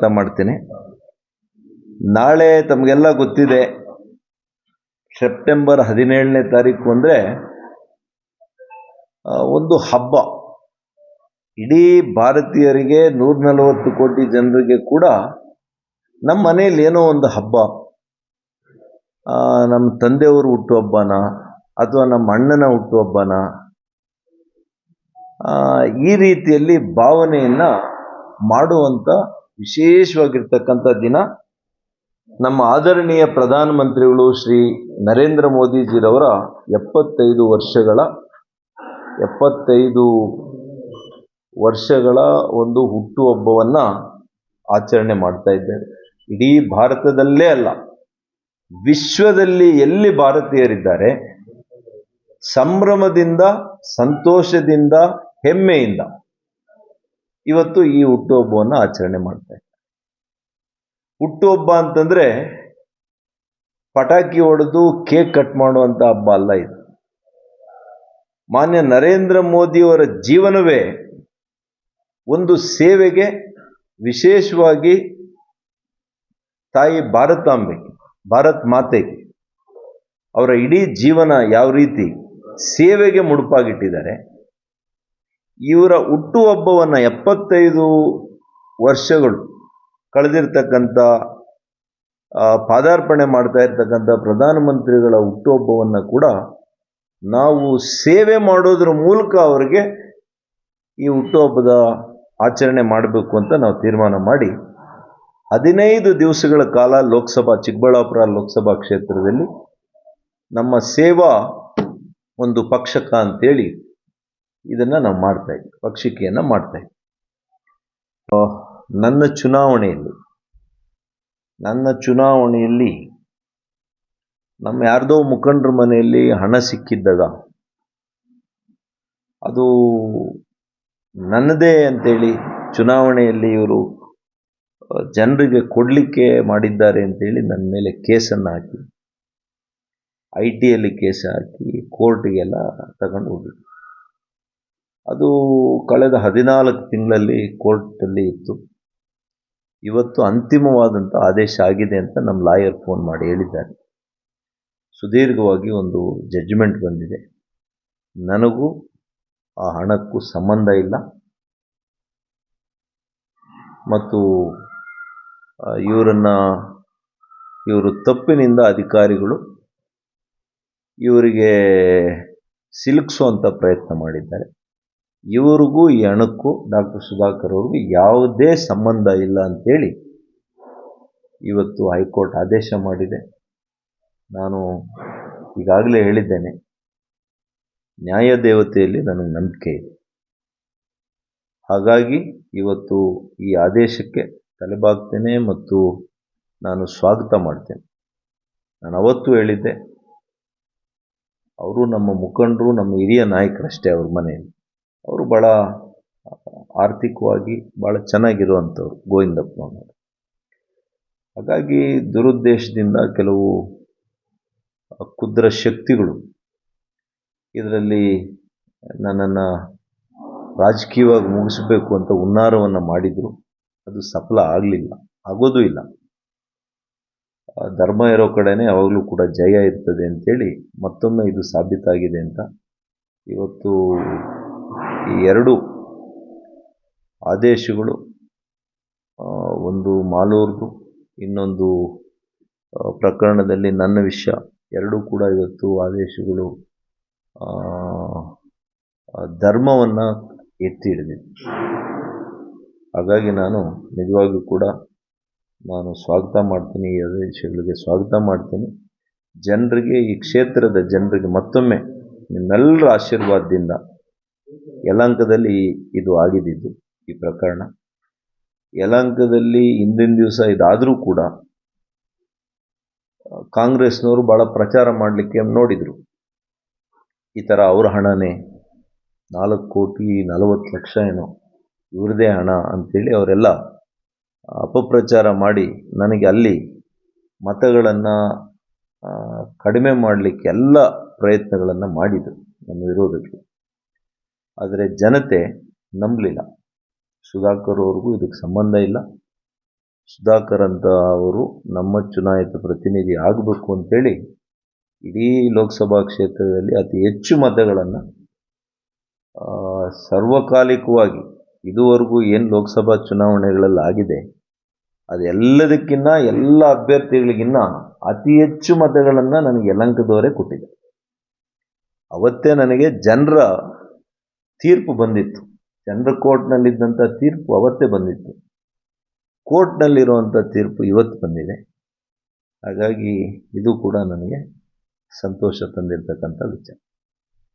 ಸ್ವಾಗತ ಮಾಡ್ತೀನಿ. ನಾಳೆ ತಮಗೆಲ್ಲ ಗೊತ್ತಿದೆ, ಸೆಪ್ಟೆಂಬರ್ 17ನೇ ತಾರೀಕು ಅಂದರೆ ಒಂದು ಹಬ್ಬ. ಇಡೀ ಭಾರತೀಯರಿಗೆ 140 ಕೋಟಿ ಜನರಿಗೆ ಕೂಡ ನಮ್ಮ ಮನೆಯಲ್ಲಿ ಏನೋ ಒಂದು ಹಬ್ಬ. ನಮ್ಮ ತಂದೆಯವರು ಹುಟ್ಟುಹಬ್ಬನ ಅಥವಾ ನಮ್ಮ ಅಣ್ಣನ ಹುಟ್ಟುಹಬ್ಬನ ಈ ರೀತಿಯಲ್ಲಿ ಭಾವನೆಯನ್ನು ಮಾಡುವಂಥ ವಿಶೇಷವಾಗಿರ್ತಕ್ಕಂಥ ದಿನ. ನಮ್ಮ ಆದರಣೀಯ ಪ್ರಧಾನಮಂತ್ರಿಗಳು ಶ್ರೀ ನರೇಂದ್ರ ಮೋದಿಜಿರವರ 75 ವರ್ಷಗಳ ಒಂದು ಹುಟ್ಟುಹಬ್ಬವನ್ನು ಆಚರಣೆ ಮಾಡ್ತಾ ಇದ್ದಾರೆ. ಇಡೀ ಭಾರತದಲ್ಲೇ ಅಲ್ಲ, ವಿಶ್ವದಲ್ಲಿ ಎಲ್ಲಿ ಭಾರತೀಯರಿದ್ದಾರೆ ಸಂಭ್ರಮದಿಂದ, ಸಂತೋಷದಿಂದ, ಹೆಮ್ಮೆಯಿಂದ ಇವತ್ತು ಈ ಹುಟ್ಟುಹಬ್ಬವನ್ನು ಆಚರಣೆ ಮಾಡ್ತಾ ಇದ್ದಾರೆ. ಹುಟ್ಟುಹಬ್ಬ ಅಂತಂದರೆ ಪಟಾಕಿ ಹೊಡೆದು ಕೇಕ್ ಕಟ್ ಮಾಡುವಂಥ ಹಬ್ಬ ಅಲ್ಲ ಇದು. ಮಾನ್ಯ ನರೇಂದ್ರ ಮೋದಿಯವರ ಜೀವನವೇ ಒಂದು ಸೇವೆಗೆ, ವಿಶೇಷವಾಗಿ ತಾಯಿ ಭಾರತಾಂಬೆಗೆ, ಭಾರತ್ ಮಾತೆಗೆ ಅವರ ಇಡೀ ಜೀವನ ಯಾವ ರೀತಿ ಸೇವೆಗೆ ಮುಡುಪಾಗಿಟ್ಟಿದ್ದಾರೆ. ಇವರ ಹುಟ್ಟುಹಬ್ಬವನ್ನು 75 ವರ್ಷಗಳು ಕಳೆದಿರ್ತಕ್ಕಂಥ, ಪಾದಾರ್ಪಣೆ ಮಾಡ್ತಾ ಇರ್ತಕ್ಕಂಥ ಪ್ರಧಾನಮಂತ್ರಿಗಳ ಹುಟ್ಟುಹಬ್ಬವನ್ನು ಕೂಡ ನಾವು ಸೇವೆ ಮಾಡೋದ್ರ ಮೂಲಕ ಅವರಿಗೆ ಈ ಹುಟ್ಟುಹಬ್ಬದ ಆಚರಣೆ ಮಾಡಬೇಕು ಅಂತ ನಾವು ತೀರ್ಮಾನ ಮಾಡಿ 15 ದಿವಸಗಳ ಕಾಲ ಚಿಕ್ಕಬಳ್ಳಾಪುರ ಲೋಕಸಭಾ ಕ್ಷೇತ್ರದಲ್ಲಿ ನಮ್ಮ ಸೇವಾ ಒಂದು ಪಕ್ಷಕ ಅಂತೇಳಿ ಇದನ್ನು ನಾವು ಮಾಡ್ತಾ ಇದ್ವಿ, ಪಕ್ಷಿಕೆಯನ್ನು ಮಾಡ್ತಾ ಇದ್ವಿ. ನನ್ನ ಚುನಾವಣೆಯಲ್ಲಿ ನಮ್ಮ ಯಾರ್ದೋ ಮುಖಂಡರ ಮನೆಯಲ್ಲಿ ಹಣ ಸಿಕ್ಕಿದ್ದಾಗ ಅದು ನನ್ನದೇ ಅಂತೇಳಿ ಚುನಾವಣೆಯಲ್ಲಿ ಇವರು ಜನರಿಗೆ ಕೊಡಲಿಕ್ಕೆ ಮಾಡಿದ್ದಾರೆ ಅಂತೇಳಿ ನನ್ನ ಮೇಲೆ ಕೇಸನ್ನು ಹಾಕಿ, ITಯಲ್ಲಿ ಕೇಸ್ ಹಾಕಿ ಕೋರ್ಟಿಗೆಲ್ಲ ತಗೊಂಡು ಹೋಗಿದ್ವಿ. ಅದು ಕಳೆದ 14 ತಿಂಗಳಲ್ಲಿ ಕೋರ್ಟಲ್ಲಿ ಇತ್ತು. ಇವತ್ತು ಅಂತಿಮವಾದಂಥ ಆದೇಶ ಆಗಿದೆ ಅಂತ ನಮ್ಮ ಲಾಯರ್ ಫೋನ್ ಮಾಡಿ ಹೇಳಿದ್ದಾರೆ. ಸುದೀರ್ಘವಾಗಿ ಒಂದು ಜಡ್ಜ್ಮೆಂಟ್ ಬಂದಿದೆ. ನನಗೂ ಆ ಹಣಕ್ಕೂ ಸಂಬಂಧ ಇಲ್ಲ ಮತ್ತು ಇವರು ತಪ್ಪಿನಿಂದ ಅಧಿಕಾರಿಗಳು ಇವರಿಗೆ ಸಿಲುಕಿಸುವಂಥ ಪ್ರಯತ್ನ ಮಾಡಿದ್ದಾರೆ. ಇವರಿಗೂ ಈ ಹಣಕ್ಕೂ ಡಾಕ್ಟರ್ ಸುಧಾಕರ್ ಅವ್ರಿಗೂ ಯಾವುದೇ ಸಂಬಂಧ ಇಲ್ಲ ಅಂತೇಳಿ ಇವತ್ತು ಹೈಕೋರ್ಟ್ ಆದೇಶ ಮಾಡಿದೆ. ನಾನು ಈಗಾಗಲೇ ಹೇಳಿದ್ದೇನೆ, ನ್ಯಾಯದೇವತೆಯಲ್ಲಿ ನನಗೆ ನಂಬಿಕೆ ಇದೆ. ಹಾಗಾಗಿ ಇವತ್ತು ಈ ಆದೇಶಕ್ಕೆ ತಲೆಬಾಗ್ತೇನೆ ಮತ್ತು ನಾನು ಸ್ವಾಗತ ಮಾಡ್ತೇನೆ. ನಾನು ಅವತ್ತು ಹೇಳಿದ್ದೆ, ಅವರು ನಮ್ಮ ಮುಖಂಡರು, ನಮ್ಮ ಹಿರಿಯ ನಾಯಕರಷ್ಟೇ. ಅವ್ರ ಮನೆಯಲ್ಲಿ ಅವರು ಭಾಳ ಆರ್ಥಿಕವಾಗಿ ಭಾಳ ಚೆನ್ನಾಗಿರುವಂಥವ್ರು, ಗೋವಿಂದಪ್ಪನವರು. ಹಾಗಾಗಿ ದುರುದ್ದೇಶದಿಂದ ಕೆಲವು ಕ್ಷುದ್ರ ಶಕ್ತಿಗಳು ಇದರಲ್ಲಿ ನನ್ನನ್ನು ರಾಜಕೀಯವಾಗಿ ಮುಗಿಸಬೇಕು ಅಂತ ಹುನ್ನಾರವನ್ನು ಮಾಡಿದರು. ಅದು ಸಫಲ ಆಗಲಿಲ್ಲ, ಆಗೋದೂ ಇಲ್ಲ. ಧರ್ಮ ಇರೋ ಕಡೆನೇ ಯಾವಾಗಲೂ ಕೂಡ ಜಯ ಇರ್ತದೆ ಅಂತೇಳಿ ಮತ್ತೊಮ್ಮೆ ಇದು ಸಾಬೀತಾಗಿದೆ ಅಂತ ಇವತ್ತು ಈ 2 ಆದೇಶಗಳು, ಒಂದು ಮಾಲೂರ್ದು, ಇನ್ನೊಂದು ಪ್ರಕರಣದಲ್ಲಿ ನನ್ನ ವಿಷಯ, ಎರಡೂ ಕೂಡ ಇವತ್ತು ಆದೇಶಗಳು ಧರ್ಮವನ್ನು ಎತ್ತಿ ಹಿಡಿದಿದೆ. ಹಾಗಾಗಿ ನಾನು ನಿಜವಾಗಿಯೂ ಕೂಡ ನಾನು ಸ್ವಾಗತ ಮಾಡ್ತೀನಿ, ಈ ಆದೇಶಗಳಿಗೆ ಸ್ವಾಗತ ಮಾಡ್ತೀನಿ. ಜನರಿಗೆ, ಈ ಕ್ಷೇತ್ರದ ಜನರಿಗೆ ಮತ್ತೊಮ್ಮೆ ನಿಮ್ಮೆಲ್ಲರ ಆಶೀರ್ವಾದದಿಂದ ಯಲಹಂಕದಲ್ಲಿ ಇದು ಆಗಿದ್ದು ಈ ಪ್ರಕರಣ. ಯಲಹಂಕದಲ್ಲಿ ಹಿಂದಿನ ದಿವಸ ಇದಾದರೂ ಕೂಡ ಕಾಂಗ್ರೆಸ್ನವರು ಭಾಳ ಪ್ರಚಾರ ಮಾಡಲಿಕ್ಕೆ ನೋಡಿದರು. ಈ ಥರ ಅವ್ರ ಹಣನೇ 4,40,00,000 ಏನೋ ಇವ್ರದೇ ಹಣ ಅಂಥೇಳಿ ಅವರೆಲ್ಲ ಅಪಪ್ರಚಾರ ಮಾಡಿ ನನಗೆ ಅಲ್ಲಿ ಮತಗಳನ್ನು ಕಡಿಮೆ ಮಾಡಲಿಕ್ಕೆ ಎಲ್ಲ ಪ್ರಯತ್ನಗಳನ್ನು ಮಾಡಿದರು ನಮ್ಮ ವಿರೋಧಕ್ಕೆ. ಆದರೆ ಜನತೆ ನಂಬಲಿಲ್ಲ. ಸುಧಾಕರ್ ಅವ್ರಿಗೂ ಇದಕ್ಕೆ ಸಂಬಂಧ ಇಲ್ಲ, ಸುಧಾಕರ್ ಅಂತ ಅವರು ನಮ್ಮ ಚುನಾಯಿತ ಪ್ರತಿನಿಧಿ ಆಗಬೇಕು ಅಂತೇಳಿ ಇಡೀ ಲೋಕಸಭಾ ಕ್ಷೇತ್ರದಲ್ಲಿ ಅತಿ ಹೆಚ್ಚು ಮತಗಳನ್ನು ಸರ್ವಕಾಲಿಕವಾಗಿ ಇದುವರೆಗೂ ಏನು ಲೋಕಸಭಾ ಚುನಾವಣೆಗಳಲ್ಲಿ ಆಗಿದೆ ಅದೆಲ್ಲದಕ್ಕಿಂತ ಎಲ್ಲ ಅಭ್ಯರ್ಥಿಗಳಿಗಿನ್ನ ಅತಿ ಹೆಚ್ಚು ಮತಗಳನ್ನು ನನಗೆ ಯಲಹಂಕದವರೇ ಕೊಟ್ಟಿದ್ದಾರೆ. ಅವತ್ತೇ ನನಗೆ ಜನರ ತೀರ್ಪು ಬಂದಿತ್ತು. ಜನರ ಕೋರ್ಟ್ನಲ್ಲಿದ್ದಂಥ ತೀರ್ಪು ಅವತ್ತೇ ಬಂದಿತ್ತು. ಕೋರ್ಟ್ನಲ್ಲಿರುವಂಥ ತೀರ್ಪು ಇವತ್ತು ಬಂದಿದೆ. ಹಾಗಾಗಿ ಇದು ಕೂಡ ನನಗೆ ಸಂತೋಷ ತಂದಿರತಕ್ಕಂಥ ವಿಚಾರ.